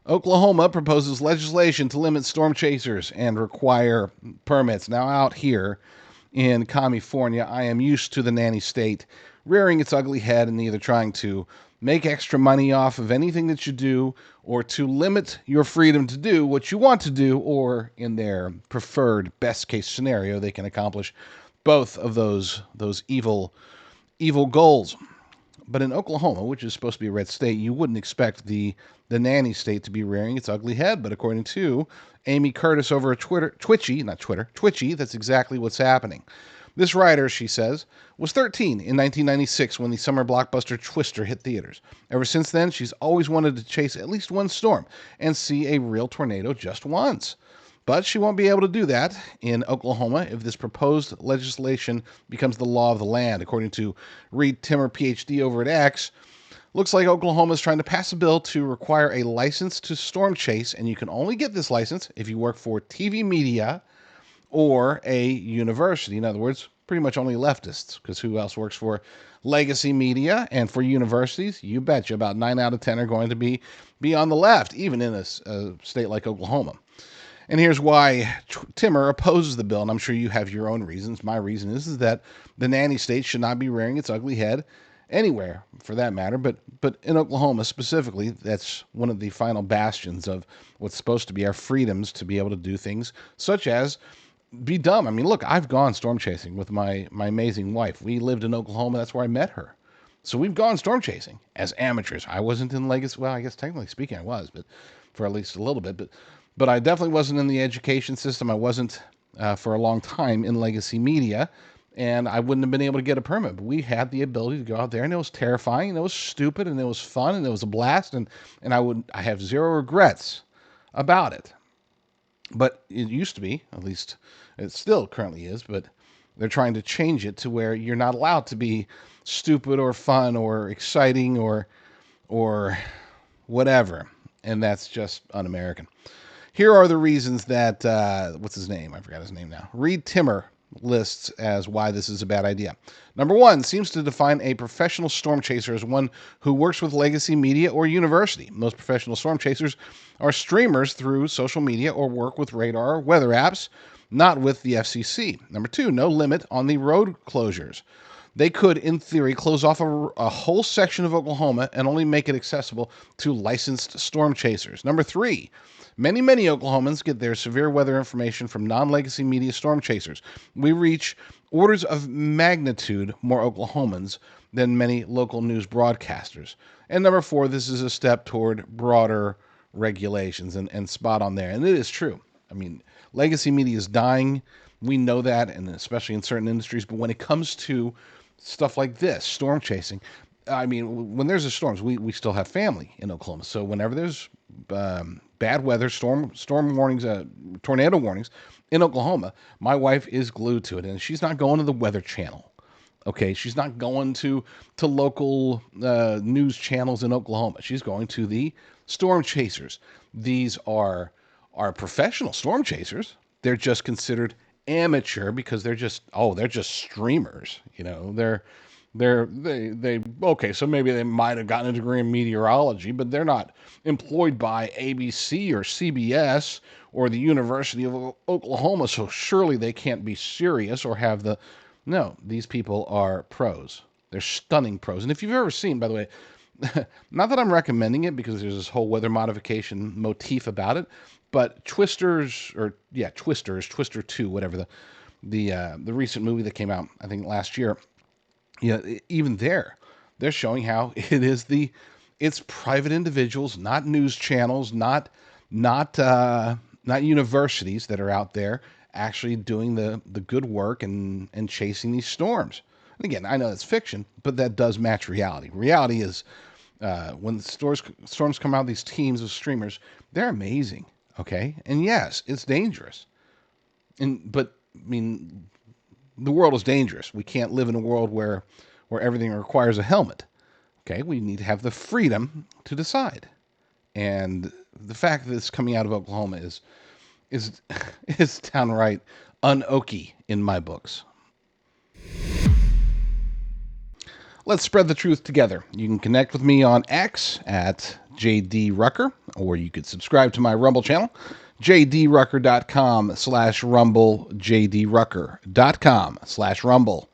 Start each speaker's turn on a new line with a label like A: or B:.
A: Oklahoma proposes legislation to limit storm chasers and require permits. Now, out here in California, I am used to the nanny state rearing its ugly head and either trying to make extra money off of anything that you do or to limit your freedom to do what you want to do, or in their preferred best case scenario, they can accomplish both of those evil goals. But in Oklahoma, which is supposed to be a red state, you wouldn't expect the nanny state to be rearing its ugly head. But according to Amy Curtis over at Twitchy, that's exactly what's happening. This writer, she says, was 13 in 1996 when the summer blockbuster Twister hit theaters. Ever since then, she's always wanted to chase at least one storm and see a real tornado just once. But she won't be able to do that in Oklahoma if this proposed legislation becomes the law of the land. According to Reed Timmer, PhD, over at X, looks like Oklahoma is trying to pass a bill to require a license to storm chase, and you can only get this license if you work for TV media or a university. In other words, pretty much only leftists, because who else works for legacy media and for universities? You betcha about 9 out of 10 are going to be on the left, even in a state like Oklahoma. And here's why Timmer opposes the bill, and I'm sure you have your own reasons. My reason is that the nanny state should not be rearing its ugly head anywhere, for that matter, but in Oklahoma specifically, that's one of the final bastions of what's supposed to be our freedoms to be able to do things such as be dumb. I mean, look, I've gone storm chasing with my amazing wife. We lived in Oklahoma. That's where I met her. So we've gone storm chasing as amateurs. I wasn't in legacy. Well, I guess technically speaking, I was, but for at least a little bit. But I definitely wasn't in the education system. I wasn't for a long time in legacy media, and I wouldn't have been able to get a permit. But we had the ability to go out there, and it was terrifying, and it was stupid, and it was fun, and it was a blast, and I have zero regrets about it. But it used to be, at least it still currently is, but they're trying to change it to where you're not allowed to be stupid or fun or exciting or whatever, and that's un American. Here are the reasons that, what's his name? I forgot his name now. Reed Timmer lists as why this is a bad idea. Number one, seems to define a professional storm chaser as one who works with legacy media or university. Most professional storm chasers are streamers through social media or work with radar or weather apps, not with the FCC. Number two, no limit on the road closures. They could, in theory, close off a whole section of Oklahoma and only make it accessible to licensed storm chasers. Number three, many Oklahomans get their severe weather information from non-legacy media storm chasers. We reach orders of magnitude more Oklahomans than many local news broadcasters. And number four, this is a step toward broader regulations, and spot on there. And it is true. I mean, legacy media is dying. We know that, and especially in certain industries. But when it comes to stuff like this, storm chasing, I mean, when there's a storms, we still have family in Oklahoma. So whenever there's bad weather, storm warnings, tornado warnings in Oklahoma, my wife is glued to it, and she's not going to the Weather Channel. Okay, she's not going to local news channels in Oklahoma. She's going to the storm chasers. These are professional storm chasers. They're just considered amateur because they're just streamers. You know, they okay, so maybe they might have gotten a degree in meteorology, but they're not employed by ABC or CBS or the University of Oklahoma, so surely they can't be serious or have the no, these people are pros. They're stunning pros. And if you've ever seen, by the way, not that I'm recommending it because there's this whole weather modification motif about it, but Twister 2, whatever the recent movie that came out, I think last year, yeah, even they're showing how it's private individuals, not news channels, not universities that are out there actually doing the good work and chasing these storms. And again, I know it's fiction, but that does match reality. Reality is when storms come out, these teams of streamers, they're amazing. Okay, and yes, it's dangerous. But I mean, the world is dangerous. We can't live in a world where everything requires a helmet. Okay, we need to have the freedom to decide. And the fact that it's coming out of Oklahoma is downright un-okie in my books. Let's spread the truth together. You can connect with me on X at @JDRucker, or you could subscribe to my Rumble channel, jdrucker.com/rumble, jdrucker.com/rumble.